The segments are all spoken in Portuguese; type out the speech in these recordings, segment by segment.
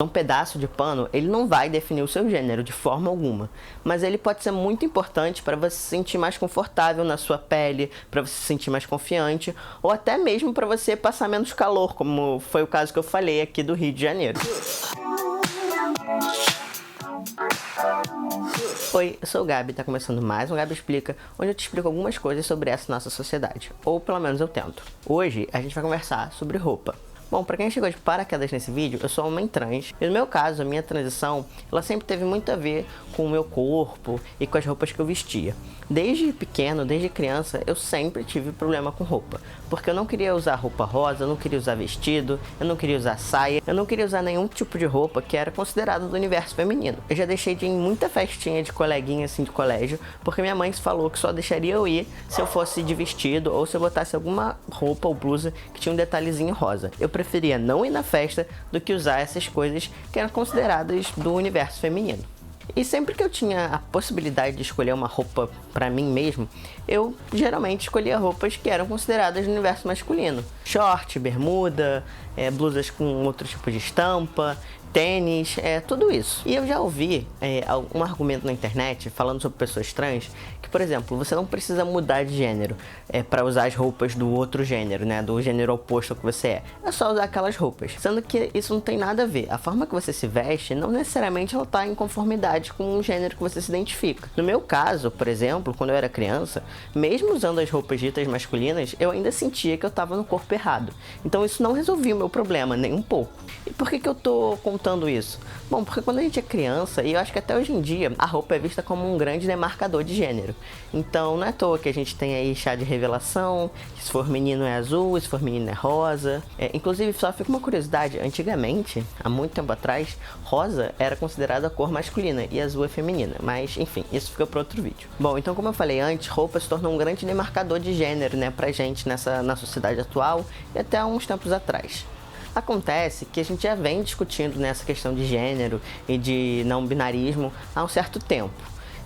Um pedaço de pano, ele não vai definir o seu gênero de forma alguma, mas ele pode ser muito importante para você se sentir mais confortável na sua pele, para você se sentir mais confiante, ou até mesmo para você passar menos calor, como foi o caso que eu falei aqui do Rio de Janeiro. Oi, eu sou o Gabi, tá começando mais um Gabi Explica, onde eu te explico algumas coisas sobre essa nossa sociedade, ou pelo menos eu tento. Hoje a gente vai conversar sobre roupa. Bom, pra quem chegou de paraquedas nesse vídeo, eu sou homem trans, e no meu caso, a minha transição, ela sempre teve muito a ver com o meu corpo e com as roupas que eu vestia. Desde pequeno, desde criança, eu sempre tive problema com roupa, porque eu não queria usar roupa rosa, eu não queria usar vestido, eu não queria usar saia, eu não queria usar nenhum tipo de roupa que era considerado do universo feminino. Eu já deixei de ir em muita festinha de coleguinha assim do colégio, porque minha mãe falou que só deixaria eu ir se eu fosse de vestido ou se eu botasse alguma roupa ou blusa que tinha um detalhezinho rosa. Eu preferia não ir na festa do que usar essas coisas que eram consideradas do universo feminino. E sempre que eu tinha a possibilidade de escolher uma roupa pra mim mesmo, eu geralmente escolhia roupas que eram consideradas do universo masculino. Short, bermuda, blusas com outro tipo de estampa, tênis, tudo isso. E eu já ouvi um argumento na internet falando sobre pessoas trans, que, por exemplo, você não precisa mudar de gênero para usar as roupas do outro gênero, né, do gênero oposto ao que você é. É só usar aquelas roupas. Sendo que isso não tem nada a ver. A forma que você se veste não necessariamente ela tá em conformidade com o gênero que você se identifica. No meu caso, por exemplo, quando eu era criança, mesmo usando as roupas ditas masculinas, eu ainda sentia que eu tava no corpo errado. Então isso não resolvia o meu problema, nem um pouco. E por que eu tô contando isso? Bom, porque quando a gente é criança, e eu acho que até hoje em dia, a roupa é vista como um grande demarcador de gênero. Então não é à toa que a gente tem aí chá de revelação, que se for menino é azul, se for menina é rosa. Inclusive, só fica uma curiosidade, antigamente, há muito tempo atrás, rosa era considerada a cor masculina e azul é feminina. Mas, enfim, isso fica para outro vídeo. Bom, então como eu falei antes, roupa se tornou um grande demarcador de gênero, né, pra gente na sociedade atual e até há uns tempos atrás. Acontece que a gente já vem discutindo nessa questão de gênero e de não binarismo há um certo tempo.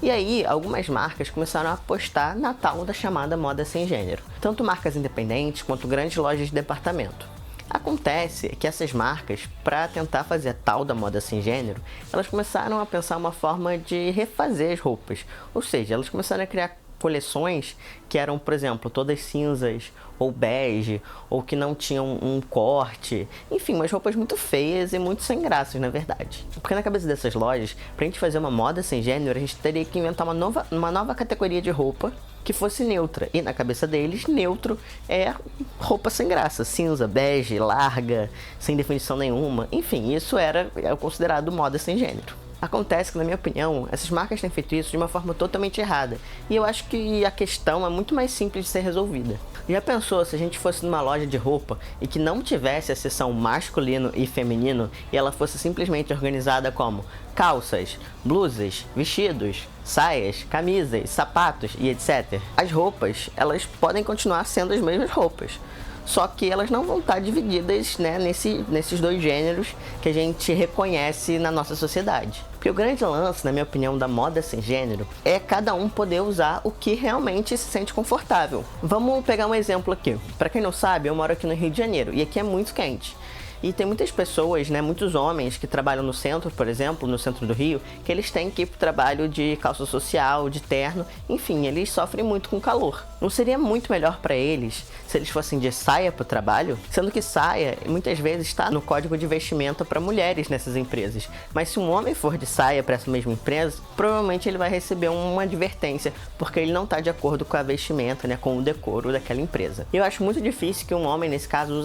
E aí, algumas marcas começaram a apostar na tal da chamada moda sem gênero. Tanto marcas independentes quanto grandes lojas de departamento. Acontece que essas marcas, para tentar fazer a tal da moda sem gênero, elas começaram a pensar uma forma de refazer as roupas. Ou seja, elas começaram a criar coleções que eram, por exemplo, todas cinzas ou bege, ou que não tinham um corte, enfim, umas roupas muito feias e muito sem graças, na verdade. Porque na cabeça dessas lojas, pra gente fazer uma moda sem gênero, a gente teria que inventar uma nova categoria de roupa que fosse neutra, e na cabeça deles, neutro é roupa sem graça, cinza, bege, larga, sem definição nenhuma, enfim, isso era considerado moda sem gênero. Acontece que, na minha opinião, essas marcas têm feito isso de uma forma totalmente errada. E eu acho que a questão é muito mais simples de ser resolvida. Já pensou se a gente fosse numa loja de roupa e que não tivesse a seção masculino e feminino e ela fosse simplesmente organizada como calças, blusas, vestidos, saias, camisas, sapatos e etc. As roupas, elas podem continuar sendo as mesmas roupas. Só que elas não vão estar divididas, né, nesses dois gêneros que a gente reconhece na nossa sociedade. Porque o grande lance, na minha opinião, da moda sem gênero é cada um poder usar o que realmente se sente confortável. Vamos pegar um exemplo aqui. Para quem não sabe, eu moro aqui no Rio de Janeiro e aqui é muito quente. E tem muitas pessoas, né, muitos homens que trabalham no centro, por exemplo, no centro do Rio, que eles têm que ir pro trabalho de calça social, de terno, enfim, eles sofrem muito com calor. Não seria muito melhor para eles se eles fossem de saia pro trabalho? Sendo que saia, muitas vezes, está no código de vestimenta para mulheres nessas empresas. Mas se um homem for de saia para essa mesma empresa, provavelmente ele vai receber uma advertência, porque ele não está de acordo com a vestimenta, né, com o decoro daquela empresa. Eu acho muito difícil que um homem, nesse caso,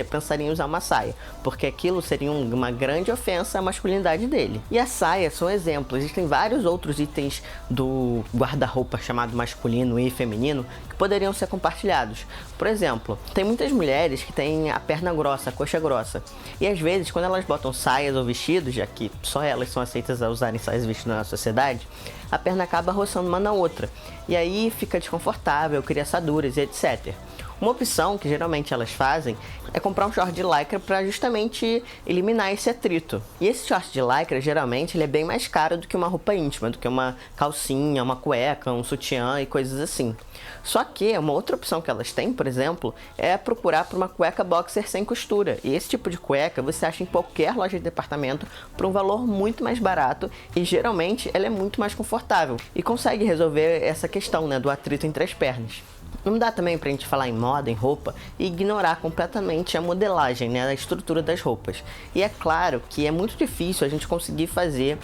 pensaria em usar uma saia, porque aquilo seria uma grande ofensa à masculinidade dele. E a saia são exemplos. Existem vários outros itens do guarda-roupa chamado masculino e feminino que poderiam ser compartilhados. Por exemplo, tem muitas mulheres que têm a perna grossa, a coxa grossa. E às vezes, quando elas botam saias ou vestidos, já que só elas são aceitas a usarem saias e vestidos na sociedade, a perna acaba roçando uma na outra. E aí fica desconfortável, cria assaduras e etc. Uma opção que geralmente elas fazem é comprar um short de lycra para justamente eliminar esse atrito. E esse short de lycra, geralmente, ele é bem mais caro do que uma roupa íntima, do que uma calcinha, uma cueca, um sutiã e coisas assim. Só que uma outra opção que elas têm, por exemplo, é procurar por uma cueca boxer sem costura. E esse tipo de cueca você acha em qualquer loja de departamento por um valor muito mais barato e geralmente ela é muito mais confortável e consegue resolver essa questão, né, do atrito entre as pernas. Não dá também pra gente falar em moda, em roupa, e ignorar completamente a modelagem, né, a estrutura das roupas. E é claro que é muito difícil a gente conseguir fazer,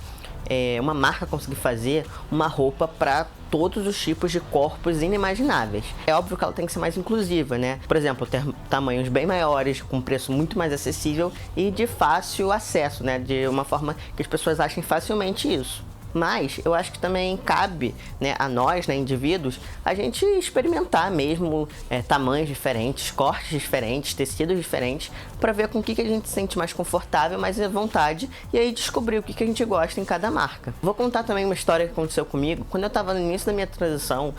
uma marca conseguir fazer uma roupa para todos os tipos de corpos inimagináveis. É óbvio que ela tem que ser mais inclusiva, né? Por exemplo, ter tamanhos bem maiores, com preço muito mais acessível e de fácil acesso, né? De uma forma que as pessoas achem facilmente isso. Mas eu acho que também cabe, né, a nós, né, indivíduos, a gente experimentar mesmo tamanhos diferentes, cortes diferentes, tecidos diferentes, para ver com o que a gente se sente mais confortável, mais à vontade, e aí descobrir o que a gente gosta em cada marca. Vou contar também uma história que aconteceu comigo quando eu estava no início da minha transição,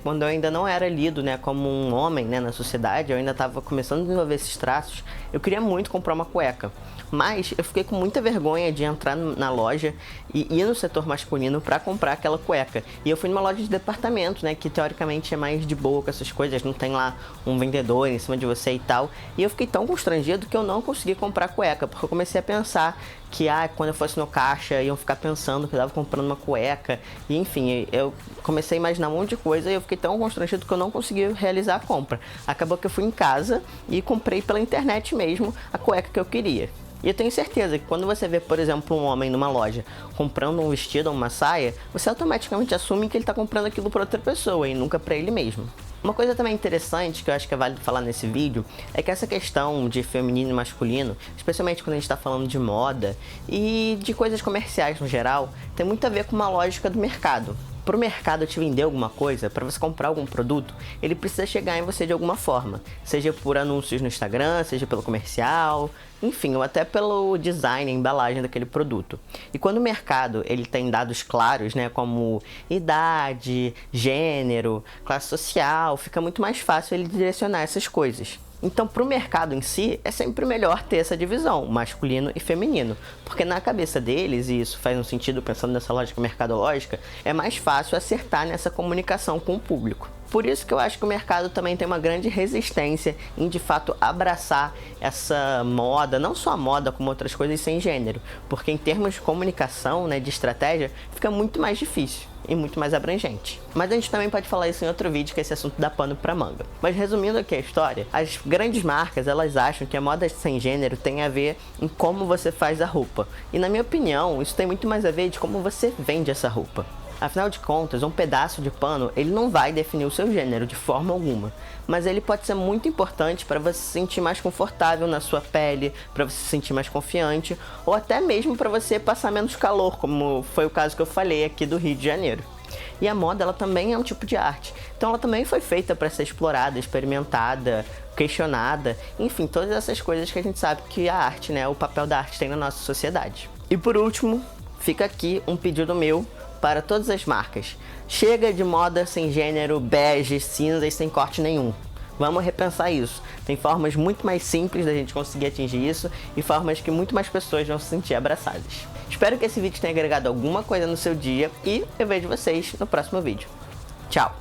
quando eu ainda não era lido, né, como um homem, né, na sociedade, eu ainda estava começando a desenvolver esses traços. Eu queria muito comprar uma cueca, mas eu fiquei com muita vergonha de entrar na loja e ir no setor masculino para comprar aquela cueca. E eu fui numa loja de departamento, né, que teoricamente é mais de boa com essas coisas, não tem lá um vendedor em cima de você e tal. E eu fiquei tão constrangido que eu não consegui comprar cueca, porque eu comecei a pensar que quando eu fosse no caixa iam ficar pensando que eu estava comprando uma cueca. E enfim, eu comecei a imaginar um monte de coisa e eu fiquei tão constrangido que eu não consegui realizar a compra. Acabou que eu fui em casa e comprei pela internet mesmo a cueca que eu queria. E eu tenho certeza que quando você vê, por exemplo, um homem numa loja comprando um vestido ou uma saia, você automaticamente assume que ele está comprando aquilo para outra pessoa e nunca para ele mesmo. Uma coisa também interessante que eu acho que é válido falar nesse vídeo é que essa questão de feminino e masculino, especialmente quando a gente está falando de moda e de coisas comerciais no geral, tem muito a ver com uma lógica do mercado. Para o mercado te vender alguma coisa, para você comprar algum produto, ele precisa chegar em você de alguma forma. Seja por anúncios no Instagram, seja pelo comercial, enfim, ou até pelo design, a embalagem daquele produto. E quando o mercado ele tem dados claros, né, como idade, gênero, classe social, fica muito mais fácil ele direcionar essas coisas. Então, para o mercado em si, é sempre melhor ter essa divisão, masculino e feminino. Porque na cabeça deles, e isso faz um sentido pensando nessa lógica mercadológica, é mais fácil acertar nessa comunicação com o público. Por isso que eu acho que o mercado também tem uma grande resistência em, de fato, abraçar essa moda, não só a moda, como outras coisas sem gênero. Porque em termos de comunicação, né, de estratégia, fica muito mais difícil e muito mais abrangente. Mas a gente também pode falar isso em outro vídeo, que esse assunto dá pano pra manga. Mas resumindo aqui a história, as grandes marcas, elas acham que a moda sem gênero tem a ver em como você faz a roupa. E na minha opinião, isso tem muito mais a ver de como você vende essa roupa. Afinal de contas, um pedaço de pano, ele não vai definir o seu gênero de forma alguma, mas ele pode ser muito importante para você se sentir mais confortável na sua pele, para você se sentir mais confiante, ou até mesmo para você passar menos calor, como foi o caso que eu falei aqui do Rio de Janeiro. E a moda, ela também é um tipo de arte, então ela também foi feita para ser explorada, experimentada, questionada, enfim, todas essas coisas que a gente sabe que a arte, né, o papel da arte tem na nossa sociedade. E por último, fica aqui um pedido meu para todas as marcas. Chega de moda sem gênero, bege, cinza e sem corte nenhum. Vamos repensar isso. Tem formas muito mais simples da gente conseguir atingir isso e formas que muito mais pessoas vão se sentir abraçadas. Espero que esse vídeo tenha agregado alguma coisa no seu dia e eu vejo vocês no próximo vídeo. Tchau!